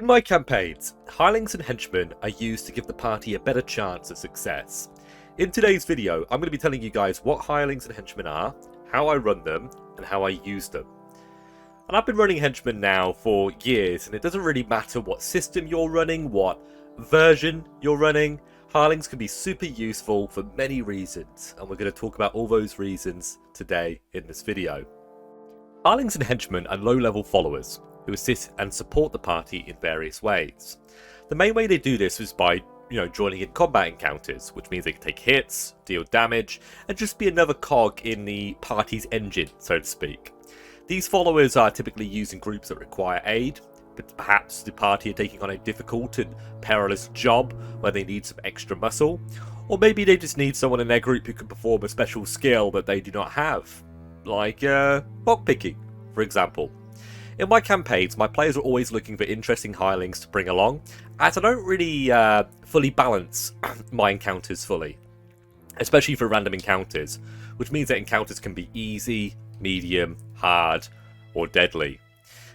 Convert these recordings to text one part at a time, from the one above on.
In my campaigns, Hirelings and Henchmen are used to give the party a better chance of success. In today's video, I'm going to be telling you guys what Hirelings and Henchmen are, how I run them, and how I use them. And I've been running Henchmen now for years, and it doesn't really matter what system you're running, what version you're running. Hirelings can be super useful for many reasons, and we're going to talk about all those reasons today in this video. Hirelings and Henchmen are low-level followers who assist and support the party in various ways. The main way they do this is by, joining in combat encounters, which means they can take hits, deal damage, and just be another cog in the party's engine, so to speak. These followers are typically used in groups that require aid, but perhaps the party are taking on a difficult and perilous job where they need some extra muscle, or maybe they just need someone in their group who can perform a special skill that they do not have, like lockpicking, for example. In my campaigns, my players are always looking for interesting hirelings to bring along, as I don't really fully balance my encounters fully, especially for random encounters, which means that encounters can be easy, medium, hard, or deadly.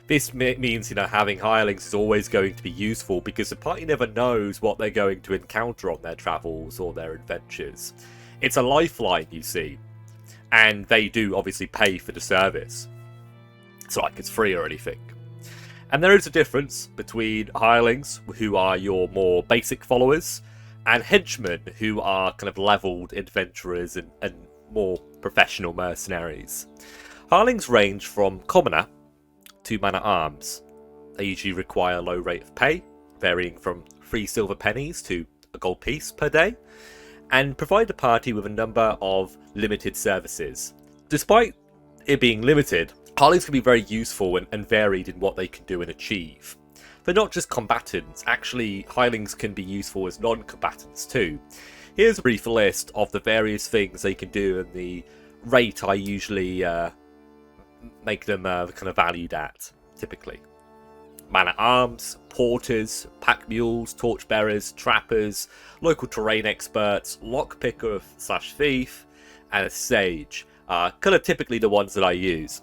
This means, having hirelings is always going to be useful because the party never knows what they're going to encounter on their travels or their adventures. It's a lifeline, you see, and they do obviously pay for the service. It's not like it's free or anything. And there is a difference between hirelings, who are your more basic followers, and henchmen, who are kind of leveled adventurers and more professional mercenaries. Hirelings range from commoner to man-at-arms. They usually require a low rate of pay, varying from 3 silver pennies to a gold piece per day, and provide the party with a number of limited services. Despite it being limited, hirelings can be very useful and varied in what they can do and achieve. They're not just combatants, actually hirelings can be useful as non-combatants too. Here's a brief list of the various things they can do and the rate I usually make them kind of valued at, typically. Man-at-arms, porters, pack mules, torchbearers, trappers, local terrain experts, lockpicker / thief, and a sage are kind of typically the ones that I use.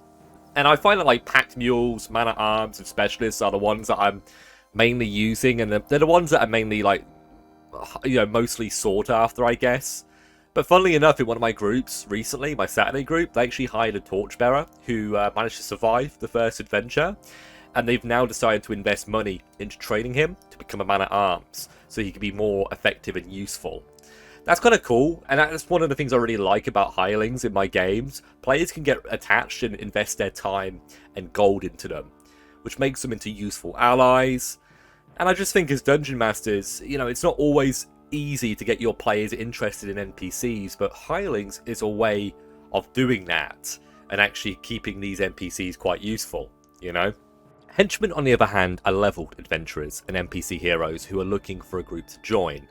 And I find that like packed mules, man-at-arms, and specialists are the ones that I'm mainly using, and they're the ones that are mainly like, mostly sought after, I guess. But funnily enough, in one of my groups recently, my Saturday group, they actually hired a torchbearer who managed to survive the first adventure, and they've now decided to invest money into training him to become a man-at-arms, so he can be more effective and useful. That's kind of cool, and that's one of the things I really like about hirelings in my games. Players can get attached and invest their time and gold into them, which makes them into useful allies. And I just think as dungeon masters, it's not always easy to get your players interested in NPCs, but hirelings is a way of doing that and actually keeping these NPCs quite useful, Henchmen, on the other hand, are leveled adventurers and NPC heroes who are looking for a group to join.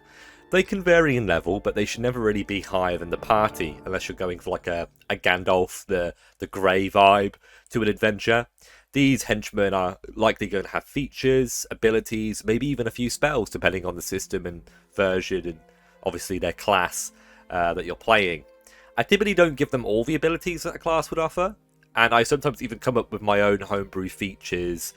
They can vary in level, but they should never really be higher than the party, unless you're going for like a Gandalf, the Grey vibe to an adventure. These henchmen are likely going to have features, abilities, maybe even a few spells, depending on the system and version and obviously their class that you're playing. I typically don't give them all the abilities that a class would offer, and I sometimes even come up with my own homebrew features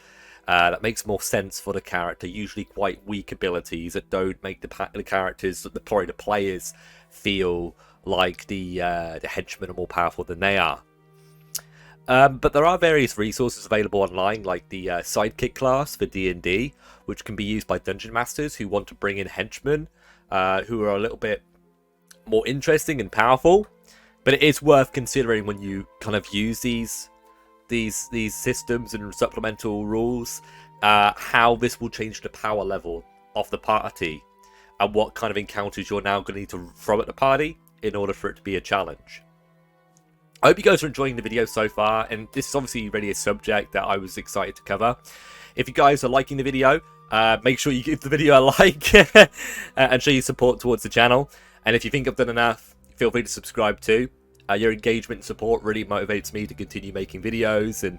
that makes more sense for the character, usually quite weak abilities that don't make the characters, the players, feel like the henchmen are more powerful than they are. But there are various resources available online, like the sidekick class for D&D, which can be used by dungeon masters who want to bring in henchmen who are a little bit more interesting and powerful. But it is worth considering when you kind of use these systems and supplemental rules, how this will change the power level of the party and what kind of encounters you're now going to need to throw at the party in order for it to be a challenge. I hope you guys are enjoying the video so far, and this is obviously really a subject that I was excited to cover. If you guys are liking the video, make sure you give the video a like and show your support towards the channel. And if you think I've done enough, feel free to subscribe too. Your engagement and support really motivates me to continue making videos, and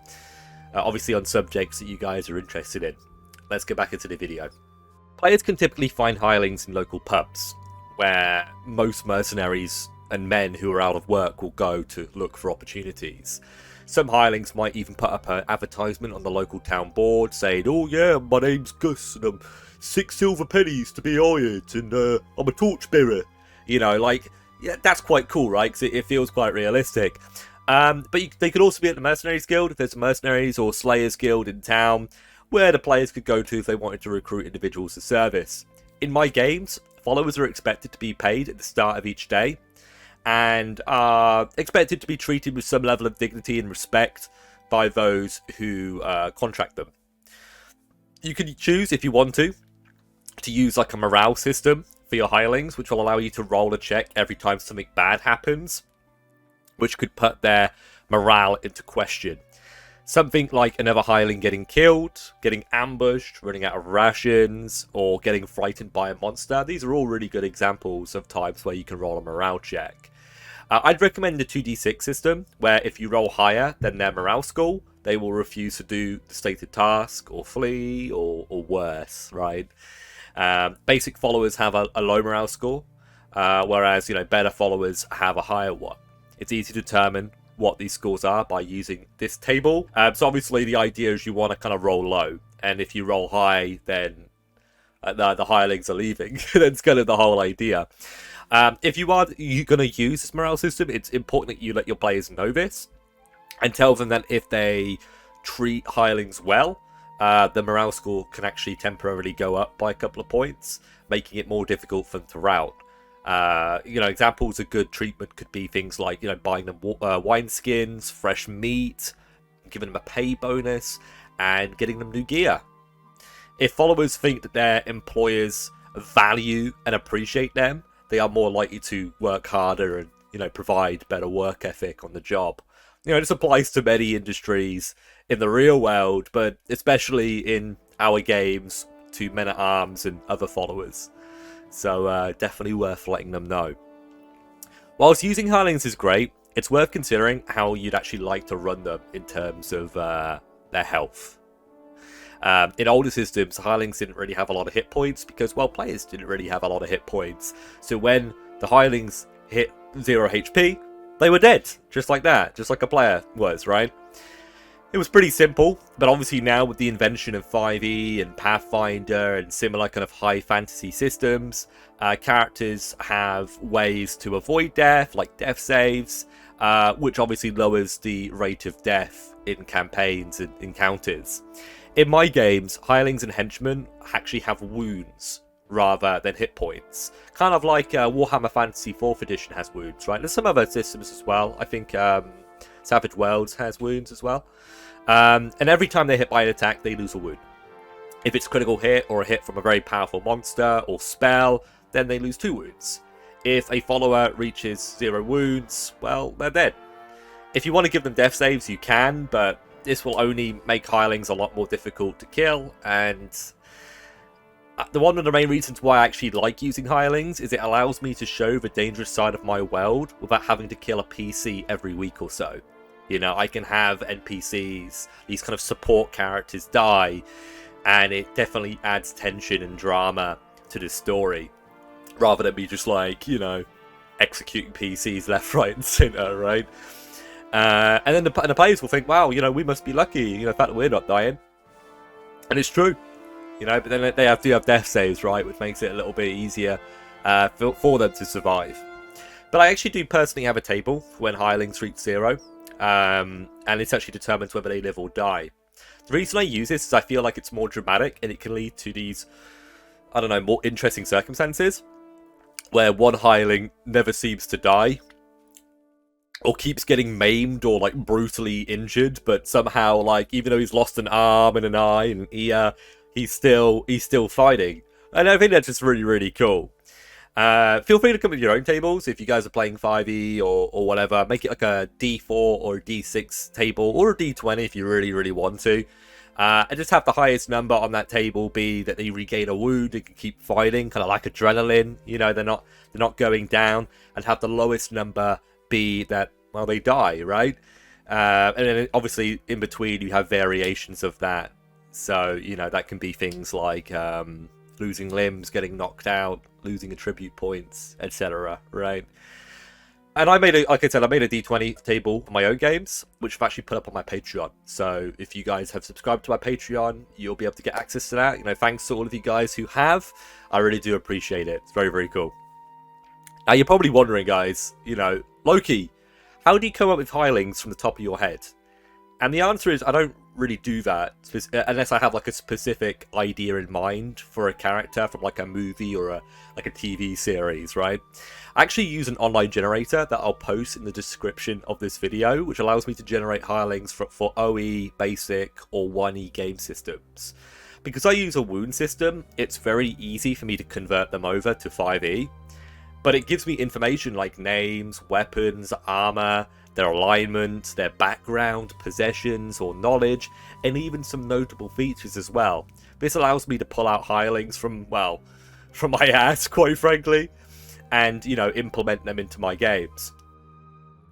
obviously on subjects that you guys are interested in. Let's get back into the video. Players can typically find hirelings in local pubs, where most mercenaries and men who are out of work will go to look for opportunities. Some hirelings might even put up an advertisement on the local town board saying, "Oh yeah, my name's Gus and I'm 6 silver pennies to be hired and I'm a torchbearer." You know, like, yeah, that's quite cool, right? Because it feels quite realistic. But they could also be at the Mercenaries Guild if there's a Mercenaries or Slayers Guild in town, where the players could go to if they wanted to recruit individuals to service. In my games, followers are expected to be paid at the start of each day, and are expected to be treated with some level of dignity and respect by those who contract them. You can choose, if you want to use like a morale system for your hirelings, which will allow you to roll a check every time something bad happens, which could put their morale into question. Something like another hireling getting killed, getting ambushed, running out of rations, or getting frightened by a monster. These are all really good examples of times where you can roll a morale check. I'd recommend the 2d6 system, where if you roll higher than their morale score, they will refuse to do the stated task, or flee, or worse, right? Basic followers have a low morale score, whereas, better followers have a higher one. It's easy to determine what these scores are by using this table. So obviously the idea is you want to kind of roll low, and if you roll high, then the hirelings are leaving. That's kind of the whole idea. If you're going to use this morale system, it's important that you let your players know this and tell them that if they treat hirelings well, the morale score can actually temporarily go up by a couple of points, making it more difficult for them to route. Examples of good treatment could be things like, buying them wine skins, fresh meat, giving them a pay bonus, and getting them new gear. If followers think that their employers value and appreciate them, they are more likely to work harder and, provide better work ethic on the job. This applies to many industries in the real world, but especially in our games to men-at-arms and other followers. So definitely worth letting them know. Whilst using hirelings is great, it's worth considering how you'd actually like to run them in terms of their health. In older systems, hirelings didn't really have a lot of hit points because, well, players didn't really have a lot of hit points. So when the hirelings hit 0 HP, they were dead. Just like that. Just like a player was, right? It was pretty simple, but obviously now with the invention of 5e and Pathfinder and similar kind of high fantasy systems, characters have ways to avoid death, like death saves, which obviously lowers the rate of death in campaigns and encounters. In my games, Hirelings and Henchmen actually have wounds rather than hit points. Kind of like Warhammer Fantasy 4th Edition has wounds, right? There's some other systems as well. I think Savage Worlds has wounds as well. And every time they hit by an attack, they lose a wound. If it's a critical hit or a hit from a very powerful monster or spell, then they lose 2 wounds. If a follower reaches 0 wounds, well, they're dead. If you want to give them death saves, you can, but this will only make hirelings a lot more difficult to kill, and one of the main reasons why I actually like using hirelings is it allows me to show the dangerous side of my world without having to kill a PC every week or so. I can have NPCs, these kind of support characters, die, and it definitely adds tension and drama to the story, rather than be just like, executing PCs left, right, and center, right? And then the players will think, wow, we must be lucky, the fact that we're not dying. And it's true, but then they do have death saves, right, which makes it a little bit easier for them to survive. But I actually do personally have a table for when hirelings reach 0. And it's actually determines whether they live or die. The reason I use this is I feel like it's more dramatic and it can lead to these, more interesting circumstances where one hireling never seems to die or keeps getting maimed or like brutally injured, but somehow, like, even though he's lost an arm and an eye and an ear, he's still fighting. And I think that's just really, really cool. Feel free to come with your own tables if you guys are playing 5e or whatever. Make it like a D4 or a D6 table, or a D20 if you really, really want to. And just have the highest number on that table be that they regain a wound and can keep fighting, kind of like adrenaline. They're not going down, and have the lowest number be that, well, they die, right? And then obviously in between you have variations of that. So that can be things like losing limbs, getting knocked out, losing attribute points, etc., right? And I made like I said, I made a D20 table for my own games, which I've actually put up on my Patreon. So if you guys have subscribed to my Patreon, you'll be able to get access to that. You know, thanks to all of you guys who have. I really do appreciate it. It's very, very cool. Now you're probably wondering, guys, you know, Loki, how do you come up with hirelings from the top of your head? And the answer is I don't really do that unless I have like a specific idea in mind for a character from like a movie or like a TV series, right? I actually use an online generator that I'll post in the description of this video, which allows me to generate hirelings for OE, basic, or 1E game systems. Because I use a wound system, it's very easy for me to convert them over to 5E. But it gives me information like names, weapons, armor, their alignment, their background, possessions or knowledge, and even some notable features as well. This allows me to pull out hirelings from, well, from my ass, quite frankly, and, you know, implement them into my games.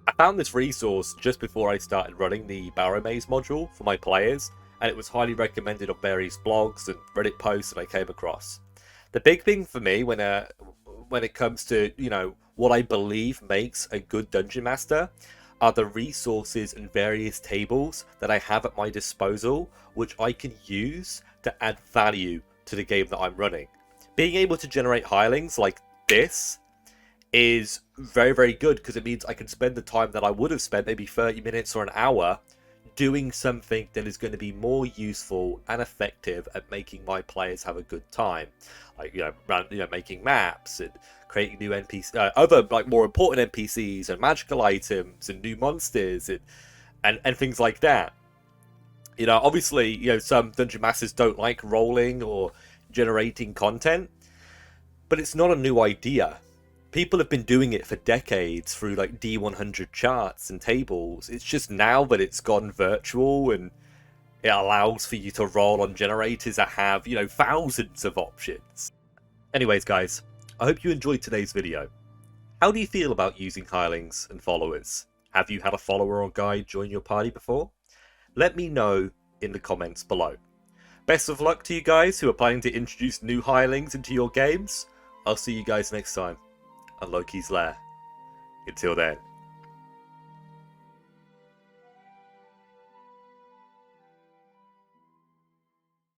I found this resource just before I started running the Barrow Maze module for my players, and it was highly recommended on various blogs and Reddit posts that I came across. The big thing for me when it comes to, you know, what I believe makes a good dungeon master are the resources and various tables that I have at my disposal, which I can use to add value to the game that I'm running. Being able to generate hirelings like this is very, very good because it means I can spend the time that I would have spent, maybe 30 minutes or an hour, doing something that is going to be more useful and effective at making my players have a good time, like making maps and creating new NPCs, other like more important NPCs and magical items and new monsters and things like that. You know, obviously, you know, some dungeon masters don't like rolling or generating content, but it's not a new idea. People have been doing it for decades through like D100 charts and tables. It's just now that it's gone virtual and it allows for you to roll on generators that have, you know, thousands of options. Anyways, guys, I hope you enjoyed today's video. How do you feel about using hirelings and followers? Have you had a follower or guide join your party before? Let me know in the comments below. Best of luck to you guys who are planning to introduce new hirelings into your games. I'll see you guys next time on Loki's Lair. Until then.